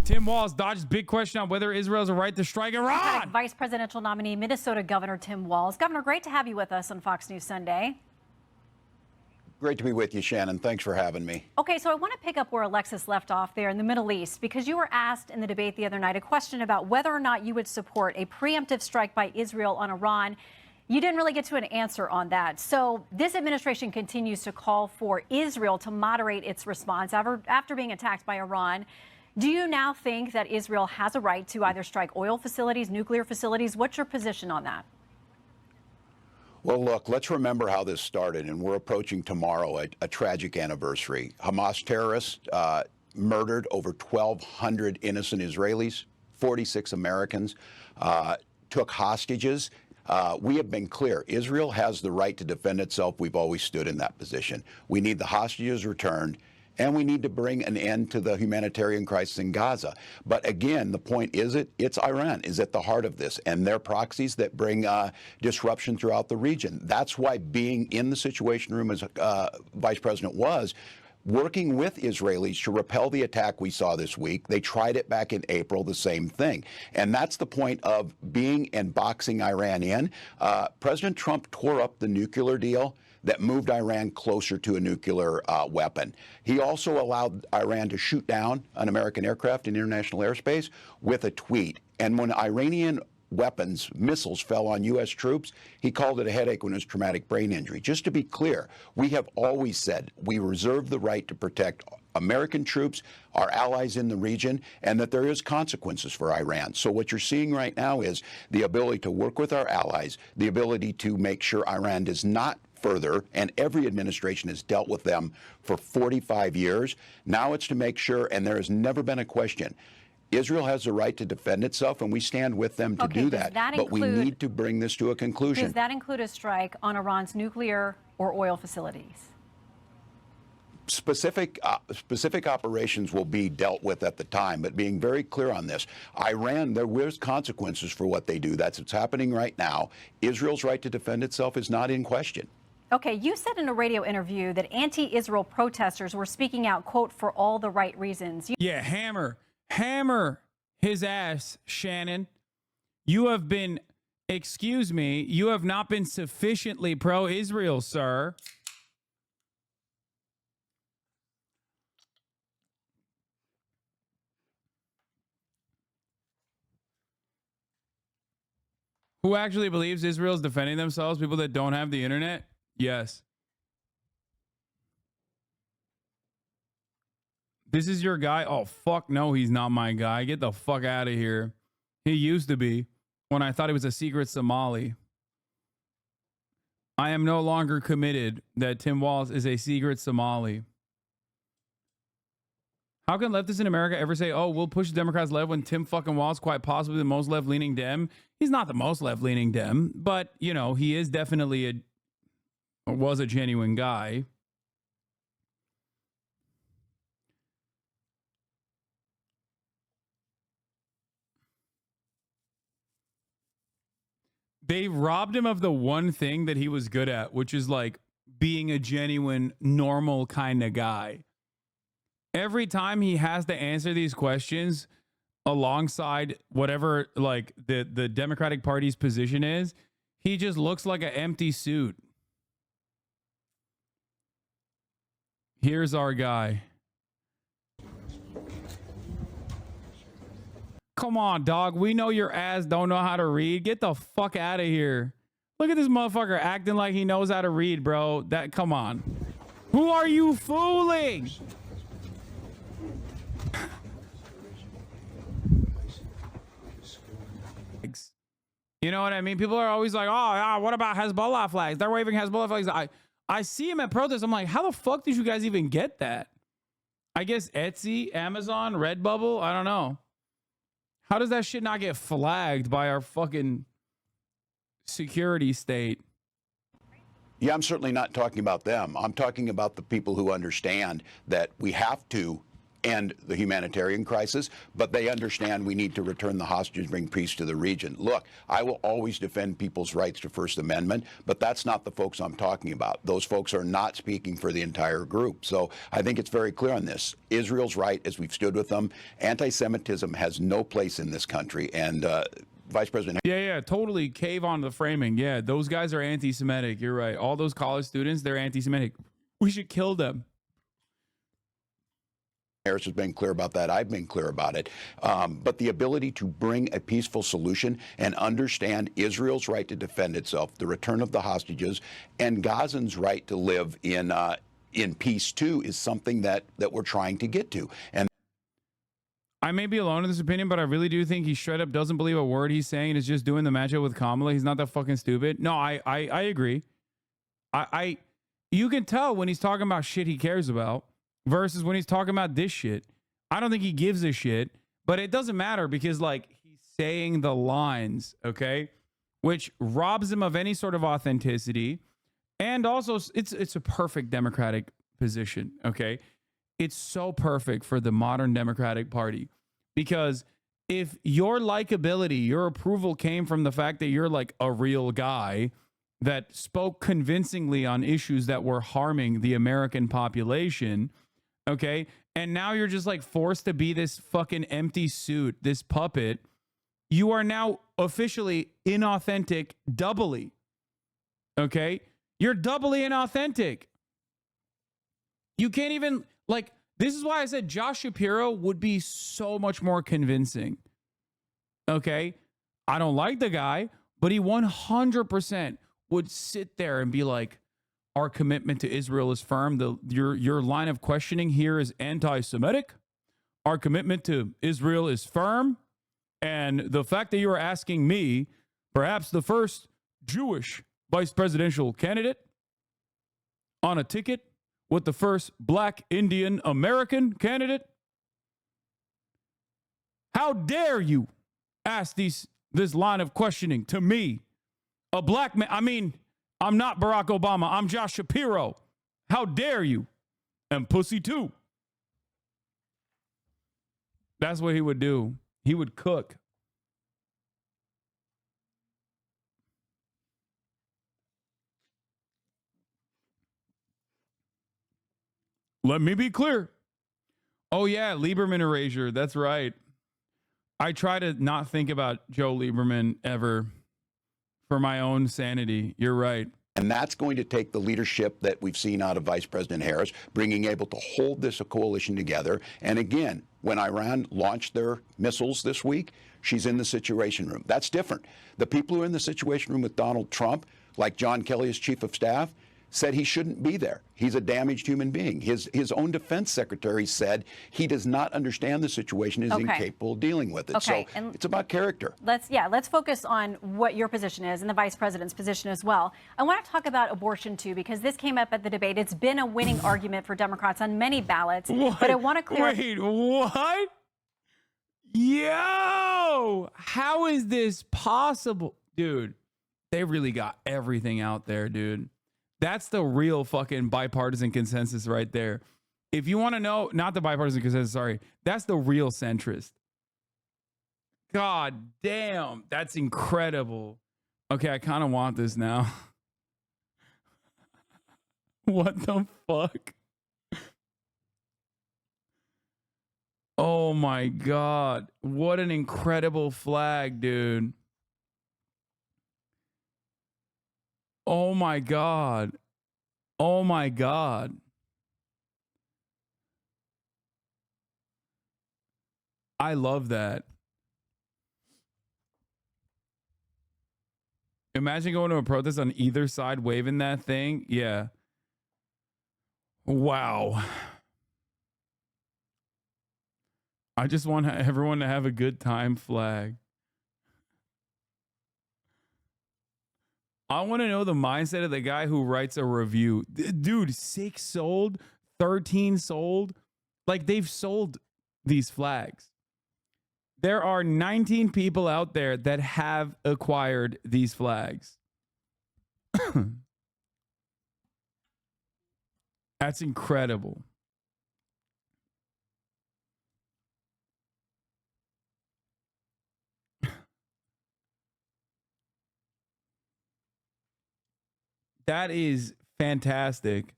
Tim Walz dodges big question on whether Israel has a right to strike Iran. Vice presidential nominee, Minnesota Governor Tim Walz. Governor, great to have you with us on Fox News Sunday. Great to be with you, Shannon. Thanks for having me. Okay, so I want to pick up where Alexis left off there in the Middle East, because you were asked in the debate the other night a question about whether or not you would support a preemptive strike by Israel on Iran. You didn't really get to an answer on that. So this administration continues to call for Israel to moderate its response after being attacked by Iran. Do you now think that Israel has a right to either strike oil facilities, nuclear facilities? What's your position on that? Well, look, let's remember how this started, and we're approaching tomorrow a tragic anniversary. Hamas terrorists murdered over 1,200 innocent Israelis, 46 Americans, took hostages. We have been clear. Israel has the right to defend itself. We've always stood in that position. We need the hostages returned, and we need to bring an end to the humanitarian crisis in Gaza. But again, the point is it's Iran is at the heart of this, and their proxies that bring disruption throughout the region. That's why being in the Situation Room as Vice President was working with Israelis to repel the attack we saw this week. They tried it back in April, the same thing. And that's the point of being and boxing Iran in. President Trump tore up the nuclear deal that moved Iran closer to a nuclear weapon. He also allowed Iran to shoot down an American aircraft in international airspace with a tweet. And when Iranian missiles fell on U.S. troops, he called it a headache when it was traumatic brain injury. Just to be clear, we have always said we reserve the right to protect American troops, our allies in the region, and that there is consequences for Iran. So what you're seeing right now is the ability to work with our allies, the ability to make sure Iran does not further, and every administration has dealt with them for 45 years. Now it's to make sure, and there has never been a question, Israel has the right to defend itself, and we stand with them to do that. But we need to bring this to a conclusion. Does that include a strike on Iran's nuclear or oil facilities? Specific operations will be dealt with at the time, but being very clear on this, Iran, there was consequences for what they do. That's what's happening right now. Israel's right to defend itself is not in question. Okay, you said in a radio interview that anti-Israel protesters were speaking out, quote, for all the right reasons. Yeah, hammer his ass, Shannon. You have been, excuse me, you have not been sufficiently pro-Israel, sir. Who actually believes Israel's defending themselves? People that don't have the internet? Yes. This is your guy? Oh, fuck no, he's not my guy. Get the fuck out of here. He used to be when I thought he was a secret Somali. I am no longer committed that Tim Walz is a secret Somali. How can leftists in America ever say, oh, we'll push Democrats left when Tim fucking Walz quite possibly the most left-leaning Dem? He's not the most left-leaning Dem, but, you know, he is definitely was a genuine guy. They robbed him of the one thing that he was good at, which is like being a genuine, normal kind of guy. Every time he has to answer these questions alongside whatever like the Democratic Party's position is, he just looks like an empty suit. Here's our guy. Come on, dog. We know your ass don't know how to read. Get the fuck out of here. Look at this motherfucker acting like he knows how to read, bro. Come on. Who are you fooling? You know what I mean? People are always like, oh, yeah, what about Hezbollah flags? They're waving Hezbollah flags. I see him at protests. I'm like, how the fuck did you guys even get that? I guess Etsy, Amazon, Redbubble. I don't know. How does that shit not get flagged by our fucking security state? Yeah, I'm certainly not talking about them. I'm talking about the people who understand that we have to end the humanitarian crisis, but they understand we need to return the hostages, bring peace to the region. Look, I will always defend people's rights to First Amendment, but that's not the folks I'm talking about. Those folks are not speaking for the entire group. So I think it's very clear on this. Israel's right, as we've stood with them. Anti-Semitism has no place in this country, and Vice President. Yeah, totally cave on the framing. Yeah, those guys are anti-Semitic. You're right. All those college students, they're anti-Semitic. We should kill them. Harris has been clear about that. I've been clear about it. But the ability to bring a peaceful solution and understand Israel's right to defend itself, the return of the hostages, and Gazans' right to live in peace too is something that we're trying to get to. And I may be alone in this opinion, but I really do think he straight up doesn't believe a word he's saying and is just doing the matchup with Kamala. He's not that fucking stupid. No, I agree. You can tell when he's talking about shit he cares about versus when he's talking about this shit. I don't think he gives a shit, but it doesn't matter because like he's saying the lines, okay, which robs him of any sort of authenticity. And also it's a perfect Democratic position, okay? It's so perfect for the modern Democratic Party because if your likability, your approval came from the fact that you're like a real guy that spoke convincingly on issues that were harming the American population, okay, and now you're just like forced to be this fucking empty suit, this puppet, you are now officially inauthentic doubly, okay? You're doubly inauthentic. You can't even, like, this is why I said Josh Shapiro would be so much more convincing, okay? I don't like the guy, but he 100% would sit there and be like, our commitment to Israel is firm. Your line of questioning here is anti-Semitic. Our commitment to Israel is firm. And the fact that you are asking me, perhaps the first Jewish vice presidential candidate on a ticket with the first black Indian American candidate, how dare you ask this line of questioning to me, a black man? I mean, I'm not Barack Obama. I'm Josh Shapiro. How dare you? And pussy too. That's what he would do. He would cook. Let me be clear. Oh, yeah, Lieberman erasure. That's right. I try to not think about Joe Lieberman ever for my own sanity. You're right. And that's going to take the leadership that we've seen out of Vice President Harris, able to hold this coalition together. And again, when Iran launched their missiles this week, she's in the Situation Room. That's different. The people who are in the Situation Room with Donald Trump, like John Kelly as chief of staff, said he shouldn't be there. He's a damaged human being. His own defense secretary said he does not understand the situation, is incapable of dealing with it. Okay. So it's about character. Let's focus on what your position is and the vice president's position as well. I want to talk about abortion too, because this came up at the debate. It's been a winning argument for Democrats on many ballots. What? But I want to clear. Wait, what? Yo, how is this possible? Dude, they really got everything out there, dude. That's the real fucking bipartisan consensus right there. If you want to know, not the bipartisan consensus, sorry. That's the real centrist. God damn, that's incredible. Okay, I kind of want this now. What the fuck? Oh my God. What an incredible flag, dude. Oh my God. Oh my God. I love that. Imagine going to a protest on either side waving that thing. Yeah. Wow. I just want everyone to have a good time flag. I want to know the mindset of the guy who writes a review. Dude, 6 sold, 13 sold. Like, they've sold these flags. There are 19 people out there that have acquired these flags. That's incredible. that is fantastic.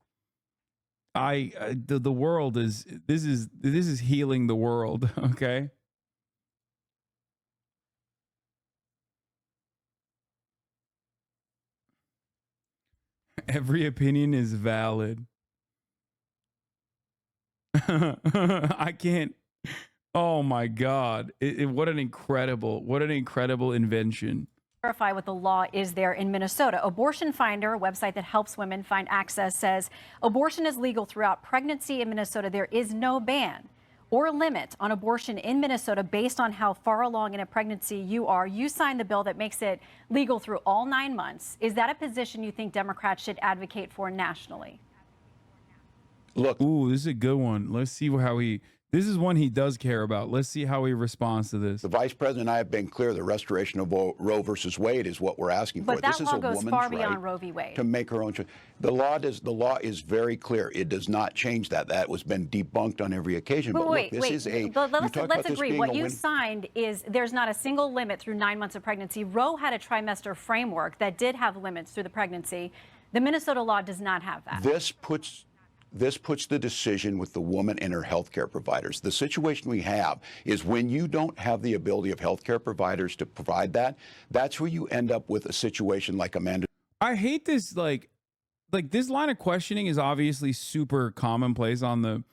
The world is this is healing the world. Okay. Every opinion is valid. I can't. Oh my God. What an incredible invention. Verify what the law is there in Minnesota. Abortion Finder, a website that helps women find access, says abortion is legal throughout pregnancy in Minnesota. There is no ban or limit on abortion in Minnesota based on how far along in a pregnancy you are. You signed the bill that makes it legal through all 9 months. Is that a position you think Democrats should advocate for nationally? Look, ooh, this is a good one. Let's see how he. This is one he does care about. Let's see how he responds to this. the vice president and I have been clear. The restoration of Roe versus Wade is what we're asking for. But that This is law a goes woman's far beyond right Roe v. Wade. to make her own choice. The law is very clear. It does not change that. That was been debunked on every occasion. But But wait, look, this is a. let's agree. What you signed is there's not a single limit through 9 months of pregnancy. Roe had a trimester framework that did have limits through the pregnancy. The Minnesota law does not have that. This puts the decision with the woman and her health care providers. The situation we have is when you don't have the ability of health care providers to provide that, that's where you end up with a situation like Amanda. I hate this, like this line of questioning is obviously super commonplace on the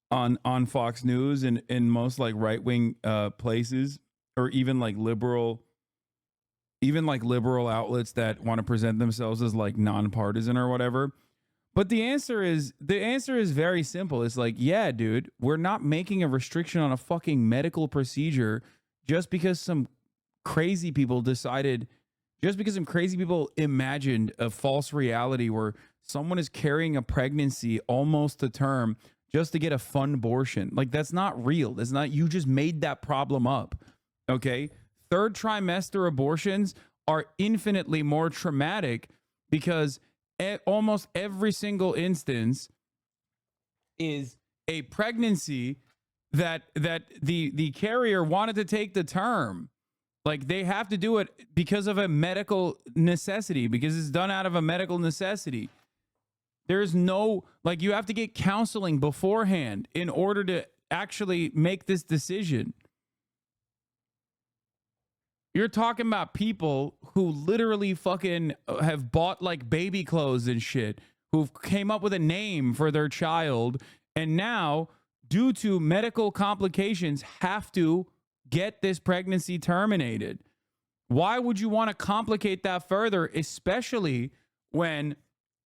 on Fox News and in most like right-wing places, or even like liberal outlets that want to present themselves as like nonpartisan or whatever. But the answer is very simple. It's like, yeah, dude, we're not making a restriction on a fucking medical procedure just because some crazy people imagined a false reality where someone is carrying a pregnancy almost to term just to get a fun abortion. Like, that's not real. That's not, you just made that problem up. Okay. 3rd trimester abortions are infinitely more traumatic because almost every single instance is a pregnancy that the carrier wanted to take the term. Like, they have to do it because of a medical necessity, because it's done out of a medical necessity. There's no, like, you have to get counseling beforehand in order to actually make this decision. You're talking about people who literally fucking have bought like baby clothes and shit, who came up with a name for their child, and now, due to medical complications, have to get this pregnancy terminated. Why would you want to complicate that further, especially when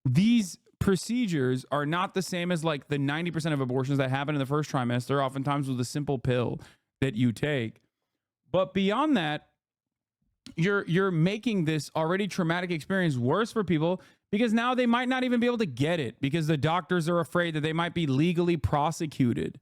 these procedures are not the same as like the 90% of abortions that happen in the 1st trimester, oftentimes with a simple pill that you take. But beyond that, you're making this already traumatic experience worse for people, because now they might not even be able to get it because the doctors are afraid that they might be legally prosecuted,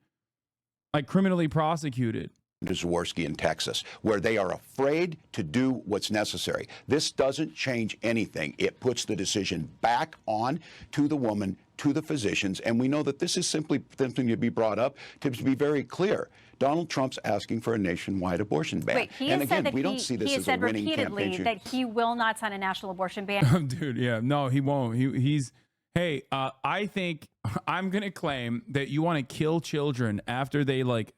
like criminally prosecuted. Zaworski in Texas, where they are afraid to do what's necessary. This doesn't change anything. It puts the decision back on to the woman, to the physicians, and we know that this is simply something to be brought up to be very clear. Donald Trump's asking for a nationwide abortion ban. Wait, and again, we don't see this as a winning campaign. He has said repeatedly that he will not sign a national abortion ban. Dude, yeah, no, he won't. He's, hey, I think I'm going to claim that you want to kill children after they like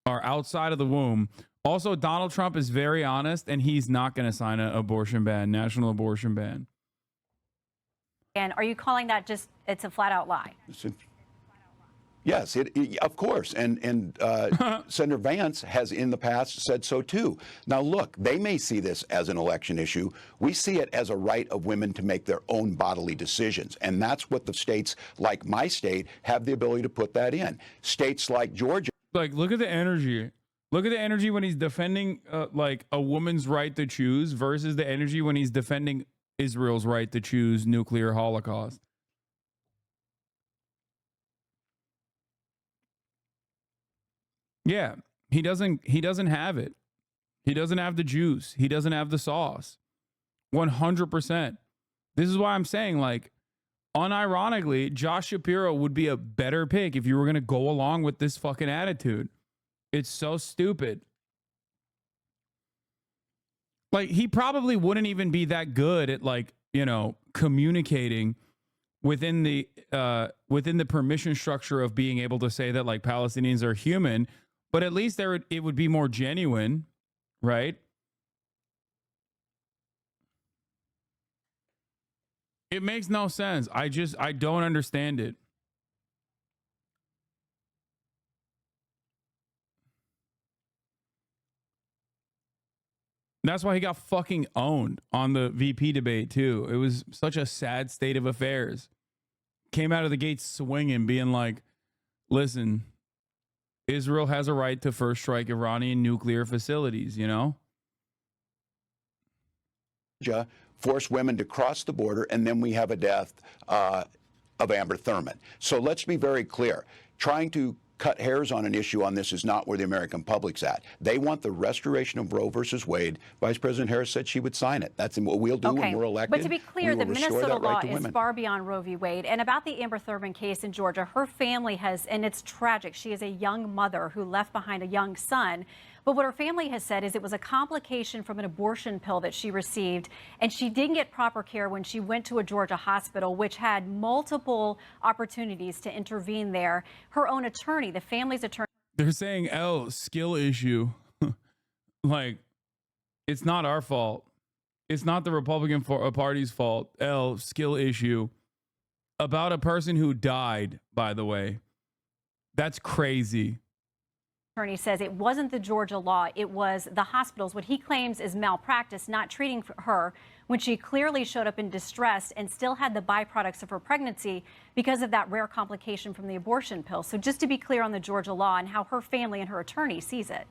are outside of the womb. Also, Donald Trump is very honest, and he's not going to sign an abortion ban, national abortion ban. And are you calling that just, it's a flat out lie? Yes, of course. And Senator Vance has in the past said so too. Now, look, they may see this as an election issue. We see it as a right of women to make their own bodily decisions. And that's what the states like my state have the ability to put that in. States like Georgia. Like, look at the energy. Look at the energy when he's defending like a woman's right to choose versus the energy when he's defending Israel's right to choose nuclear holocaust. Yeah, he doesn't have it. He doesn't have the juice. He doesn't have the sauce. 100%. This is why I'm saying, like, unironically, Josh Shapiro would be a better pick if you were going to go along with this fucking attitude. It's so stupid. Like, he probably wouldn't even be that good at, like, you know, communicating within the permission structure of being able to say that like Palestinians are human, but at least it would be more genuine, right? It makes no sense. I don't understand it. That's why he got fucking owned on the VP debate too. It was such a sad state of affairs. Came out of the gate swinging, being like, listen, Israel has a right to first strike Iranian nuclear facilities, you know? Force women to cross the border, and then we have a death of Amber Thurman. So let's be very clear. Trying to cut hairs on an issue on this is not where the American public's at. They want the restoration of Roe versus Wade. Vice President Harris said she would sign it. That's what we'll do when we're elected. But to be clear, the Minnesota law is far beyond Roe v. Wade. And about the Amber Thurman case in Georgia, her family has, and it's tragic, she is a young mother who left behind a young son. But what her family has said is it was a complication from an abortion pill that she received, and she didn't get proper care when she went to a Georgia hospital, which had multiple opportunities to intervene there. Her own attorney, the family's attorney. They're saying, skill issue. Like, it's not our fault. It's not the Republican Party's fault. Skill issue. About a person who died, by the way. That's crazy. Attorney says it wasn't the Georgia law, it was the hospitals, what he claims is malpractice, not treating her when she clearly showed up in distress and still had the byproducts of her pregnancy because of that rare complication from the abortion pill. So just to be clear on the Georgia law and how her family and her attorney sees it.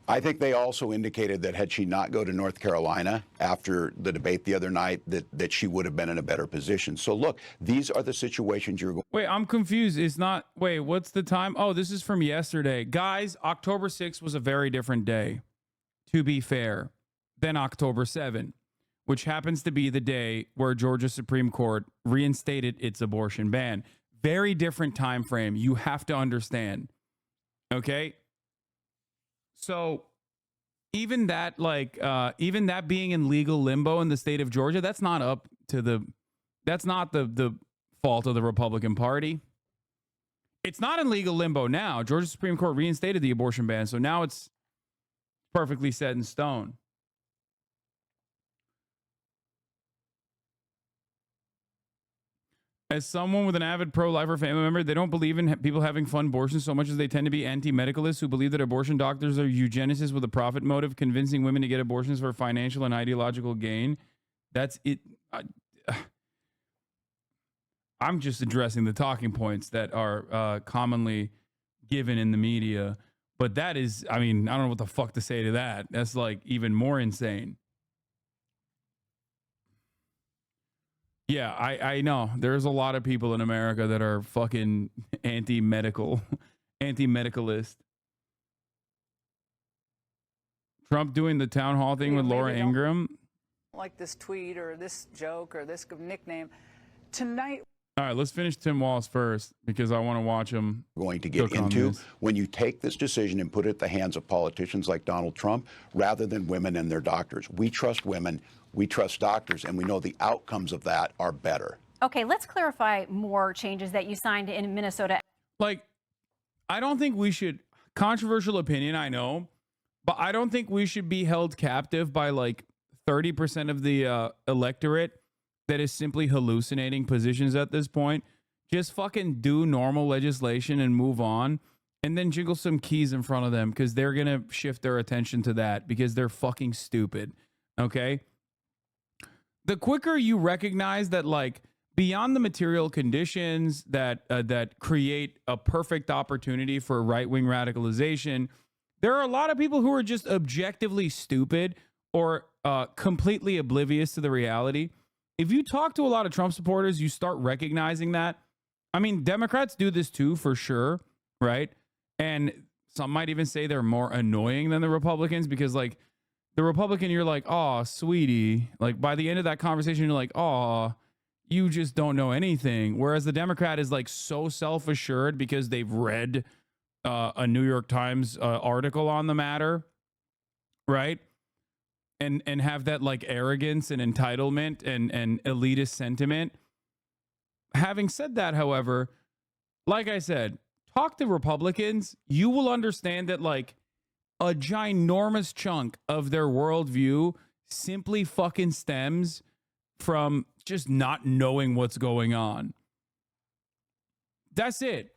I think they also indicated that had she not go to North Carolina after the debate the other night, that she would have been in a better position. So look, these are the situations you're going. Wait, I'm confused. It's not. Wait, what's the time? Oh, this is from yesterday. Guys, October 6th was a very different day, to be fair, than October 7th, which happens to be the day where Georgia Supreme Court reinstated its abortion ban. Very different time frame. You have to understand. Okay? So even that, even that being in legal limbo in the state of Georgia, that's not the fault of the Republican Party. It's not in legal limbo now. Georgia Supreme Court reinstated the abortion ban, so now it's perfectly set in stone. As someone with an avid pro-lifer family member, they don't believe in people having fun abortions so much as they tend to be anti-medicalists who believe that abortion doctors are eugenicists with a profit motive, convincing women to get abortions for financial and ideological gain. That's it. I'm just addressing the talking points that are commonly given in the media. But that is, I mean, I don't know what the fuck to say to that. That's like even more insane. Yeah, I know. There's a lot of people in America that are fucking anti-medicalist. Trump doing the town hall thing with Laura Ingraham. Like this tweet or this joke or this nickname. Tonight. All right, let's finish Tim Walz first because I want to watch him. Going to get into when you take this decision and put it at the hands of politicians like Donald Trump rather than women and their doctors. We trust women. We trust doctors, and we know the outcomes of that are better. Okay, let's clarify more changes that you signed in Minnesota. Like, I don't think we should, controversial opinion, I know, but I don't think we should be held captive by like 30% of the electorate that is simply hallucinating positions at this point. Just fucking do normal legislation and move on, and then jiggle some keys in front of them because they're going to shift their attention to that because they're fucking stupid. Okay? The quicker you recognize that, like, beyond the material conditions that that create a perfect opportunity for right-wing radicalization, there are a lot of people who are just objectively stupid or completely oblivious to the reality. If you talk to a lot of Trump supporters, you start recognizing that. I mean, Democrats do this too, for sure, right? And some might even say they're more annoying than the Republicans because, like, the Republican, you're like, oh, sweetie. Like, by the end of that conversation, you're like, oh, you just don't know anything. Whereas the Democrat is, like, so self-assured because they've read a New York Times article on the matter, right? and have that like arrogance and entitlement and elitist sentiment. Having said that, however, like I said, talk to Republicans. You will understand that like a ginormous chunk of their worldview simply fucking stems from just not knowing what's going on. That's it.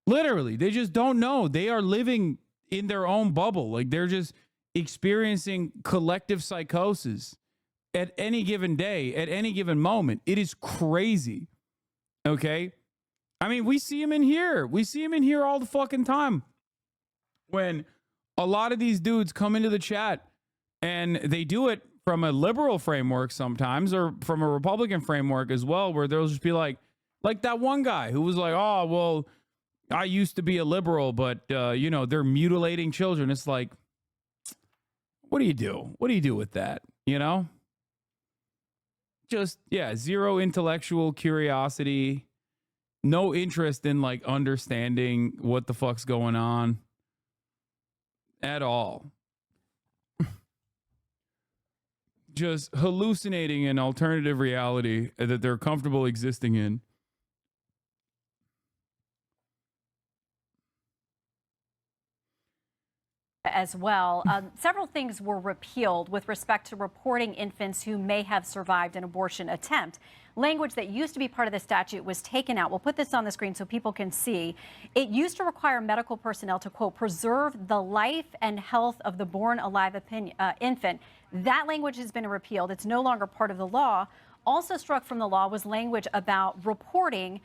Literally, they just don't know. They are living in their own bubble. Like they're just experiencing collective psychosis at any given day, at any given moment. It is crazy. Okay? I mean, we see him in here. We see him in here all the fucking time. When a lot of these dudes come into the chat and they do it from a liberal framework sometimes, or from a Republican framework as well, where they'll just be like that one guy who was like, oh, well, I used to be a liberal, but, you know, they're mutilating children. It's like, what do you do? What do you do with that? You know? Just, yeah, zero intellectual curiosity, no interest in, like, understanding what the fuck's going on at all. Just hallucinating an alternative reality that they're comfortable existing in. As well. Several things were repealed with respect to reporting infants who may have survived an abortion attempt. Language that used to be part of the statute was taken out. We'll put this on the screen so people can see. It used to require medical personnel to, quote, preserve the life and health of the born alive infant. That language has been repealed. It's no longer part of the law. Also struck from the law was language about reporting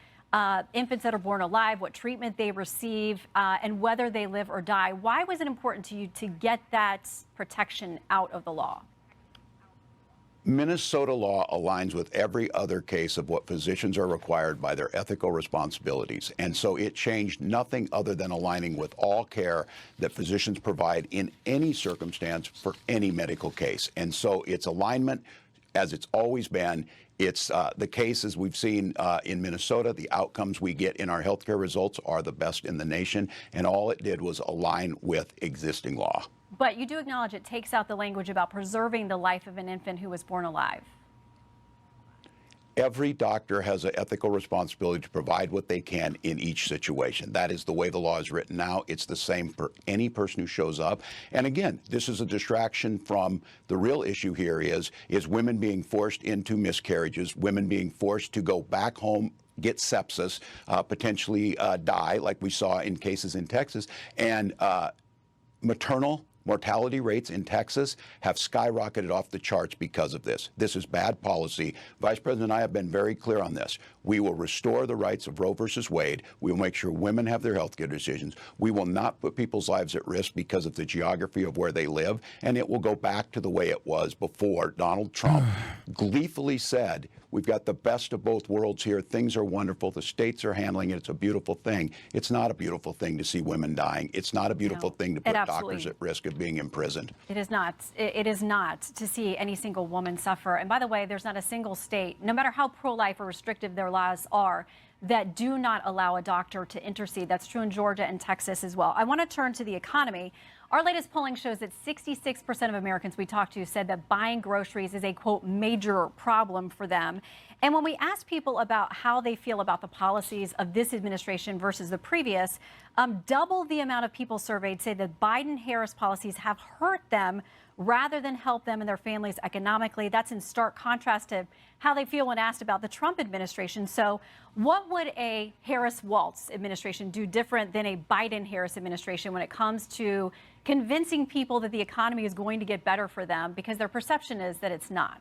infants that are born alive, what treatment they receive, and whether they live or die. Why was it important to you to get that protection out of the law? Minnesota law aligns with every other case of what physicians are required by their ethical responsibilities. And so it changed nothing other than aligning with all care that physicians provide in any circumstance for any medical case. And so it's alignment, as it's always been. It's the cases we've seen in Minnesota. The outcomes we get in our healthcare results are the best in the nation. And all it did was align with existing law. But you do acknowledge it takes out the language about preserving the life of an infant who was born alive. Every doctor has an ethical responsibility to provide what they can in each situation. That is the way the law is written now. It's the same for any person who shows up. And again, this is a distraction from the real issue here is women being forced into miscarriages, women being forced to go back home, get sepsis, potentially die, like we saw in cases in Texas, and maternal mortality rates in Texas have skyrocketed off the charts because of this. This is bad policy. Vice President and I have been very clear on this. We will restore the rights of Roe versus Wade. We will make sure women have their health care decisions. We will not put people's lives at risk because of the geography of where they live. And it will go back to the way it was before Donald Trump gleefully said, we've got the best of both worlds here. Things are wonderful. The states are handling it. It's a beautiful thing. It's not a beautiful thing to see women dying. It's not a beautiful thing to put doctors at risk of being imprisoned. It is not. It is not to see any single woman suffer. And by the way, there's not a single state, no matter how pro-life or restrictive their laws are, that do not allow a doctor to intercede. That's true in Georgia and Texas as well. I want to turn to the economy. Our latest polling shows that 66% of Americans we talked to said that buying groceries is a, quote, major problem for them. And when we ask people about how they feel about the policies of this administration versus the previous, double the amount of people surveyed say that Biden-Harris policies have hurt them rather than help them and their families economically. That's in stark contrast to how they feel when asked about the Trump administration. So what would a Harris-Walz administration do different than a Biden-Harris administration when it comes to convincing people that the economy is going to get better for them because their perception is that it's not?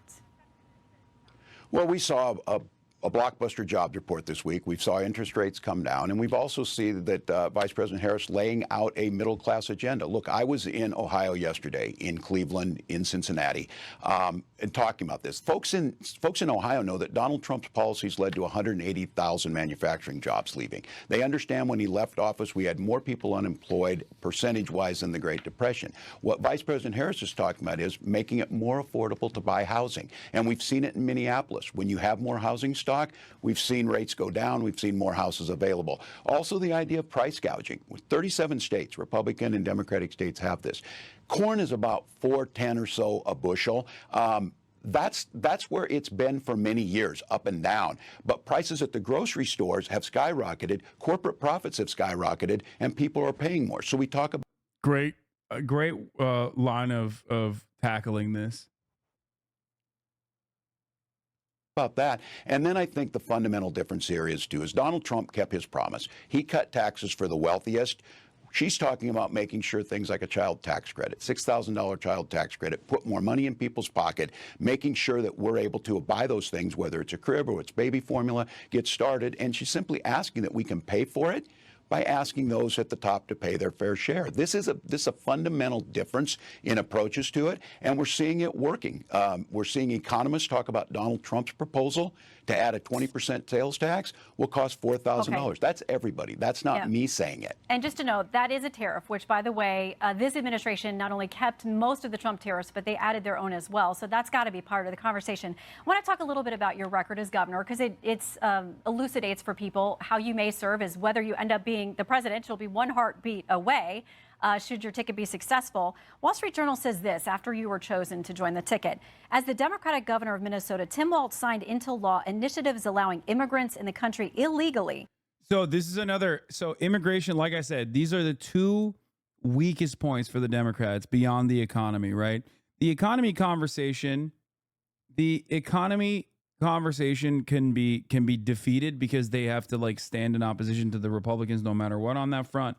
Well, we saw a blockbuster jobs report this week. We saw interest rates come down, and we've also seen that Vice President Harris laying out a middle-class agenda. Look, I was in Ohio yesterday, in Cleveland, in Cincinnati, and talking about this. Folks in Ohio know that Donald Trump's policies led to 180,000 manufacturing jobs leaving. They understand when he left office, we had more people unemployed percentage-wise than the Great Depression. What Vice President Harris is talking about is making it more affordable to buy housing, and we've seen it in Minneapolis. When you have more housing stock, stock, we've seen rates go down. We've seen more houses available. Also, the idea of price gouging. 37 states, Republican and Democratic states, have this. Corn is about $4.10 or so a bushel. That's where it's been for many years, up and down. But prices at the grocery stores have skyrocketed, corporate profits have skyrocketed, and people are paying more. So we talk about Great line of tackling this. about that. And then I think the fundamental difference here is Donald Trump kept his promise. He cut taxes for the wealthiest. She's talking about making sure things like a child tax credit, $6,000 child tax credit, put more money in people's pocket, making sure that we're able to buy those things, whether it's a crib or it's baby formula, get started. And she's simply asking that we can pay for it by asking those at the top to pay their fair share. This is a fundamental difference in approaches to it, and we're seeing it working. We're seeing economists talk about Donald Trump's proposal to add a 20% sales tax will cost $4,000. Okay. That's everybody. That's not me saying it. And just to note, that is a tariff, which, by the way, this administration not only kept most of the Trump tariffs, but they added their own as well. So that's got to be part of the conversation. I want to talk a little bit about your record as governor, because it elucidates for people how you may serve as whether you end up being the president. You'll be one heartbeat away. Should your ticket be successful. Wall Street Journal says this after you were chosen to join the ticket. As the Democratic governor of Minnesota, Tim Walz signed into law initiatives allowing immigrants in the country illegally. So this is so immigration, like I said, these are the two weakest points for the Democrats beyond the economy, right? The economy conversation can be defeated because they have to like stand in opposition to the Republicans no matter what on that front.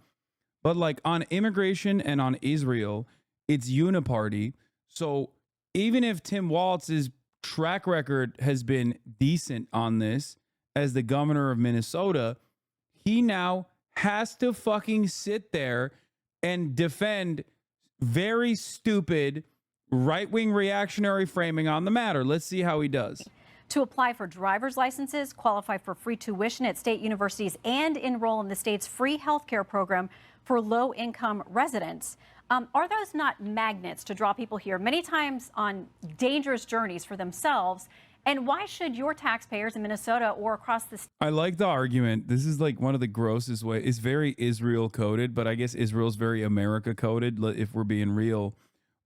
But like on immigration and on Israel, it's uniparty. So even if Tim Walz's track record has been decent on this as the governor of Minnesota, he now has to fucking sit there and defend very stupid right-wing reactionary framing on the matter. Let's see how he does. To apply for driver's licenses, qualify for free tuition at state universities, and enroll in the state's free health care program for low-income residents. Are those not magnets to draw people here, many times on dangerous journeys for themselves? And why should your taxpayers in Minnesota or across the state? I like the argument. This is like one of the grossest ways. It's very Israel coded, but I guess Israel's very America coded, if we're being real.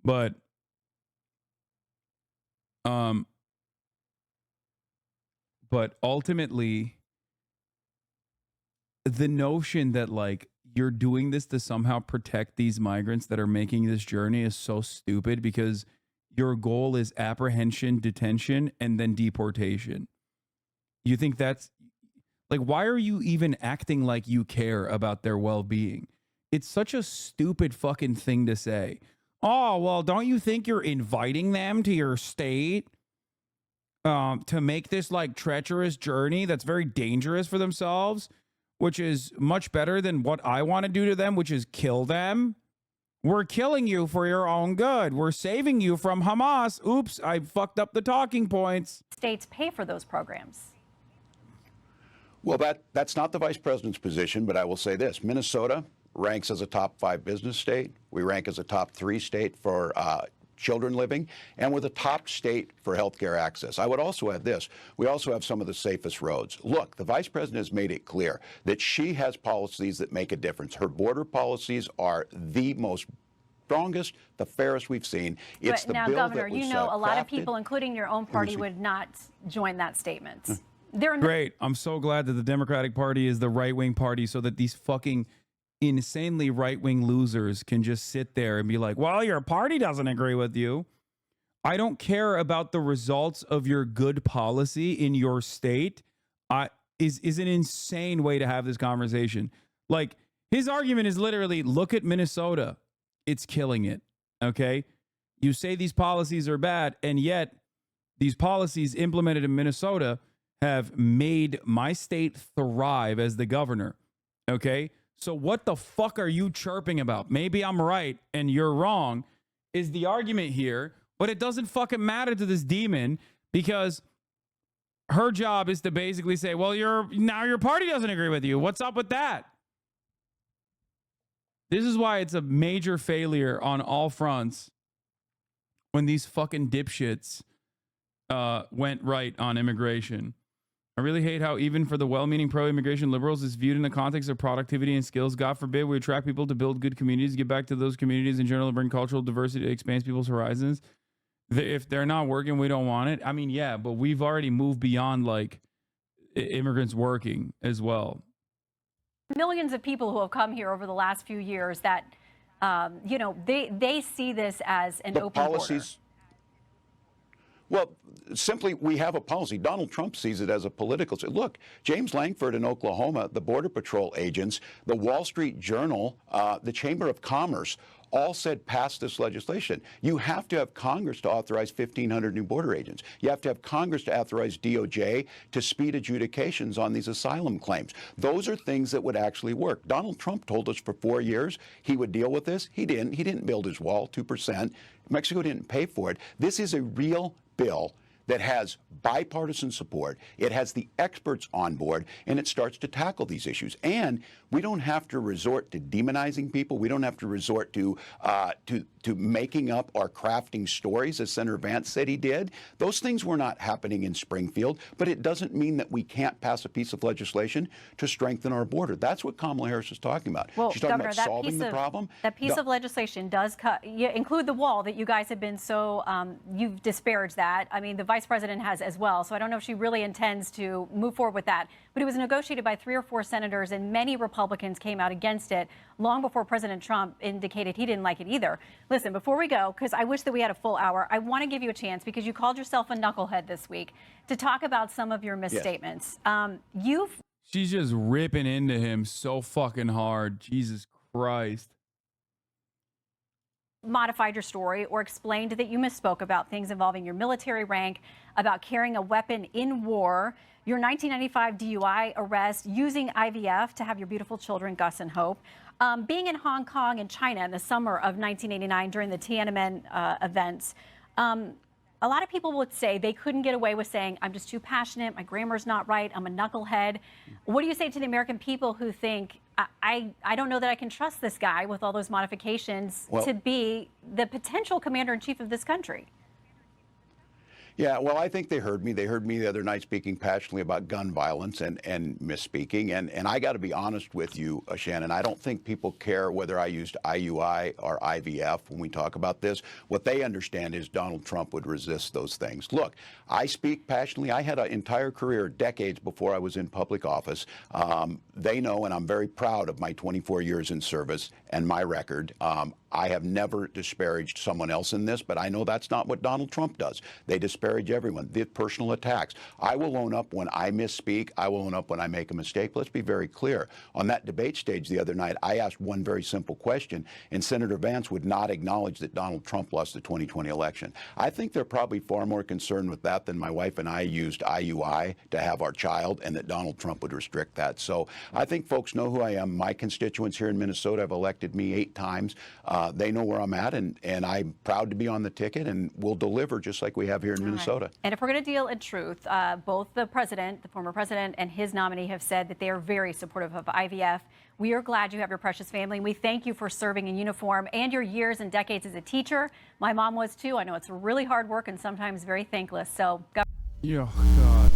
But ultimately, the notion that like you're doing this to somehow protect these migrants that are making this journey is so stupid, because your goal is apprehension, detention, and then deportation. You think that's like, why are you even acting like you care about their well-being? It's such a stupid fucking thing to say. Oh, well, don't you think you're inviting them to your state to make this like treacherous journey that's very dangerous for themselves, which is much better than what I want to do to them, which is kill them? We're killing you for your own good. We're saving you from Hamas. Oops, I fucked up the talking points. States pay for those programs. Well, that's not the vice president's position, but I will say this. Minnesota ranks as a top 5 business state. We rank as a top 3 state for children living, and we're the top state for healthcare access. I would also add this. We also have some of the safest roads. Look, the vice president has made it clear that she has policies that make a difference. Her border policies are the most strongest, the fairest we've seen. It's But the now, bill Governor, that was you know a lot of crafted. people, including your own party, would not join that statement. They're Great. I'm so glad that the Democratic Party is the right-wing party so that these fucking insanely right-wing losers can just sit there and be like, well, your party doesn't agree with you. I don't care about the results of your good policy in your state. Is an insane way to have this conversation. Like, his argument is literally, look at Minnesota. It's killing it. Okay? You say these policies are bad, and yet these policies implemented in Minnesota have made my state thrive as the governor. Okay? So what the fuck are you chirping about? Maybe I'm right and you're wrong is the argument here, but it doesn't fucking matter to this demon, because her job is to basically say, well, now your party doesn't agree with you. What's up with that? This is why it's a major failure on all fronts when these fucking dipshits went right on immigration. I really hate how even for the well-meaning pro-immigration liberals, it's viewed in the context of productivity and skills. God forbid we attract people to build good communities, get back to those communities in general, bring cultural diversity that expands people's horizons. If they're not working, we don't want it. I mean, yeah, but we've already moved beyond like immigrants working as well. Millions of people who have come here over the last few years that, they see this as an open policies. Border. Well, simply, we have a policy. Donald Trump sees it as a political. Look, James Langford in Oklahoma, the Border Patrol agents, the Wall Street Journal, the Chamber of Commerce, all said pass this legislation. You have to have Congress to authorize 1,500 new border agents. You have to have Congress to authorize DOJ to speed adjudications on these asylum claims. Those are things that would actually work. Donald Trump told us for 4 years he would deal with this. He didn't. He didn't build his wall, 2%. Mexico didn't pay for it. This is a real bill that has bipartisan support. It has the experts on board, and it starts to tackle these issues. And we don't have to resort to demonizing people. We don't have to resort to making up or crafting stories, as Senator Vance said he did. Those things were not happening in Springfield, but it doesn't mean that we can't pass a piece of legislation to strengthen our border. That's what Kamala Harris is talking about. Well, She's talking Governor, about solving the problem. That piece of legislation does include the wall that you guys have been so, you've disparaged that. I mean, the vice president has as well. So I don't know if she really intends to move forward with that. But it was negotiated by 3 or 4 senators, and many Republicans came out against it long before President Trump indicated he didn't like it either. Listen, before we go, because I wish that we had a full hour, I want to give you a chance, because you called yourself a knucklehead this week, to talk about some of your misstatements. Yes. She's just ripping into him so fucking hard. Jesus Christ. Modified your story or explained that you misspoke about things involving your military rank, about carrying a weapon in war, your 1995 DUI arrest, using IVF to have your beautiful children, Gus and Hope, being in Hong Kong and China in the summer of 1989 during the Tiananmen events. A lot of people would say they couldn't get away with saying, I'm just too passionate, my grammar's not right, I'm a knucklehead. What do you say to the American people who think, I don't know that I can trust this guy with all those modifications to be the potential commander-in-chief of this country? Yeah, well, I think they heard me. They heard me the other night speaking passionately about gun violence and misspeaking. And I got to be honest with you, Shannon, I don't think people care whether I used IUI or IVF when we talk about this. What they understand is Donald Trump would resist those things. Look, I speak passionately. I had an entire career, decades before I was in public office. They know, and I'm very proud of my 24 years in service and my record. I have never disparaged someone else in this, but I know that's not what Donald Trump does. They disparage everyone, the personal attacks. I will own up when I misspeak. I will own up when I make a mistake. Let's be very clear. On that debate stage the other night, I asked one very simple question, and Senator Vance would not acknowledge that Donald Trump lost the 2020 election. I think they're probably far more concerned with that than my wife and I used IUI to have our child, and that Donald Trump would restrict that. So I think folks know who I am. My constituents here in Minnesota have elected me 8 times. They know where I'm at, and I'm proud to be on the ticket, and we'll deliver just like we have here in Minnesota. Right. And if we're going to deal in truth, both the president, the former president, and his nominee have said that they are very supportive of IVF. We are glad you have your precious family. We thank you for serving in uniform and your years and decades as a teacher. My mom was too. I know it's really hard work and sometimes very thankless. So, yeah, God.